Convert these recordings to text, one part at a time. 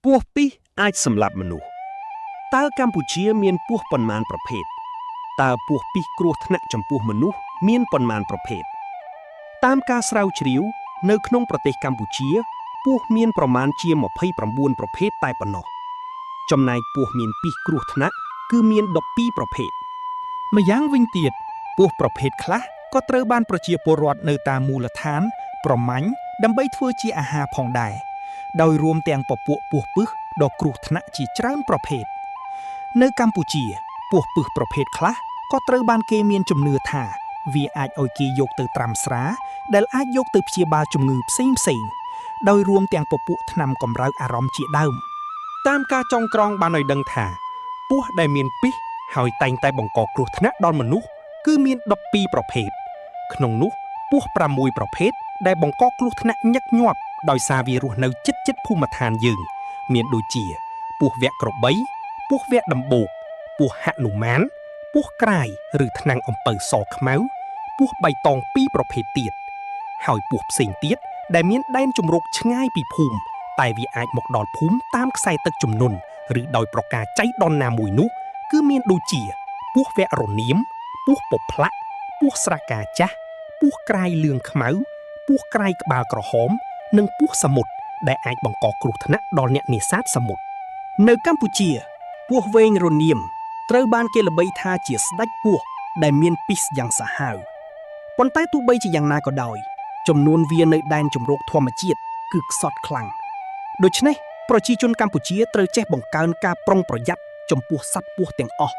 ពស់ពីសអាចសម្លាប់មនុស្សតើកម្ពុជាមានពស់ប៉ុន្មានប្រភេទតើពស់ពីសគ្រោះថ្នាក់ចំពោះមនុស្សមានប៉ុន្មានប្រភេទតាមការស្រាវជ្រាវនៅក្នុងប្រទេសកម្ពុជាពស់មានប្រមាណជា29ប្រភេទតែប៉ុណ្ណោះចំណែកពស់មានពីសគ្រោះថ្នាក់គឺមាន12ប្រភេទម្យ៉ាងវិញទៀតពស់ប្រភេទខ្លះក៏ត្រូវបានប្រជាពលរដ្ឋនៅតាមមូលដ្ឋានប្រមាញ់ដើម្បីធ្វើជាអាហារផងដែរដោយរួមទាំងពពួកពស់ពឹសដ៏គ្រោះថ្នាក់ជាច្រើនប្រភេទនៅកម្ពុជាពស់ពឹសប្រភេទខ្លះក៏ត្រូវបានគេមានជំនឿថាវាអាចឲ្យគេយកទៅត្រាំស្រាដែលអាចយកទៅព្យាបាលជំងឺផ្សេងដោយរួមទាំងពពួកថ្នាំកម្រើកអារម្មណ៍ជាដើមតាមការចងក្រងបានឲ្យដឹងថាពស់ដែលមានពីសហើយតែងតែបង្កគ្រោះថ្នាក់ដល់មនុស្សគឺមាន12ប្រភេទក្នុងនោះពស់6ប្រភេទដែលបង្កគ្រោះថ្នាក់ញឹកញាប់ដោយសារវារស់នៅជិតភូមិឋានយើងមានដូចជាពស់វៈក្របីពស់វៈដំបូកពស់ហនុមានពស់ក្រាយឬថ្នាំងអំពៅសខ្មៅពស់បៃតង2ប្រភេទទៀតហើយពស់ផ្សេងទៀតដែលមានដែនជម្រកឆ្ងាយពីភូមិតែវាអាចមកដល់ភូមិតាមខ្សែទឹកជំនន់ឬដោយប្រការចៃដន្យណាមួយនោះគឺមានដូចជាពស់វៈរនាមពស់ពផ្លាក់ពស់ស្រកាចាស់ពស់ក្រាយលឿងខ្មៅពស់ក្រាយក្បាលក្រហមនិងពស់សមុទ្រដែលអាចបង្កគ្រោះថ្នាក់ដល់អ្នកនេសាទសមុទ្រនៅកម្ពុជាពស់វែងរនាមត្រូវបានគេល្បីថាជាស្ដេចពស់ដែលមានពីសយ៉ាងសាហាវប៉ុន្តែទោះបីជាយ៉ាងណាក៏ដោយចំនួនវានៅដែនជម្រកធម្មជាតិគឺខ្សត់ខ្លាំងដូច្នេះប្រជាជនកម្ពុជាត្រូវចេះបង្កើនការប្រុងប្រយ័ត្នចំពោះសត្វពស់ទាំងអស់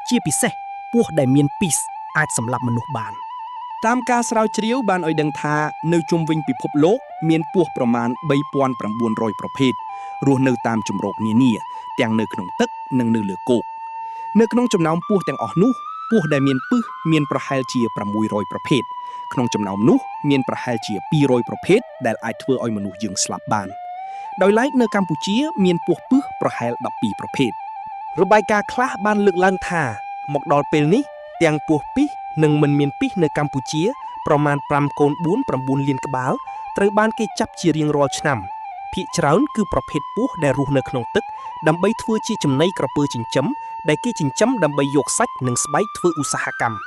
ជាពិសេសពស់ដែលមានពីសអាចសម្លាប់មនុស្សបានតាមការស្រាវជ្រាវបានឲ្យដឹងថានៅជុំវិញពិភពលោកមានពស់ប្រមាណ3900ប្រភេទរស់នៅតាមជម្រកនានាទាំងនៅក្នុងទឹកនិងនៅលើគោកនៅក្នុងចំណោមពស់ទាំងអស់នោះពស់ដែលមានពឹសមានប្រហែលជា600ប្រភេទក្នុងចំណោមនោះមានប្រហែលជា200ប្រភេទដែលអាចធ្វើឲ្យមនុស្សយើងស្លាប់បានដោយឡែកនៅកម្ពុជាមានពស់ពឹសប្រហែល12ប្រភេទរបាយការណ៍ខ្លះបានលើកឡើងថាមកដល់ពេលនេះទាំងពស់ពីសនិងមិនមានពីសនៅកម្ពុជាប្រមាណ5កូន4 9លានក្បាលត្រូវបានគេចាប់ជារៀងរាល់ឆ្នាំភាគច្រើនគឺប្រភេទពស់ដែលរស់នៅក្នុងទឹកដើម្បីធ្វើជាចំណីក្រពើចិញ្ចឹមដែលគេចិញ្ចឹមដើម្បីយកសាច់និងស្បែកធ្វើឧស្សាហកម្ម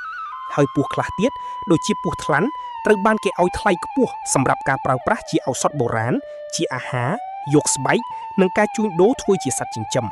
ហើយពស់ខ្លះទៀតដូចជាពស់ថ្លាន់ត្រូវបានគេឲ្យថ្លៃខ្ពស់សម្រាប់ការប្រើប្រាស់ជាឱសថបុរាណជាអាហារយកស្បែកនិងការជួញដូរធ្វើជាសត្វចិញ្ចឹម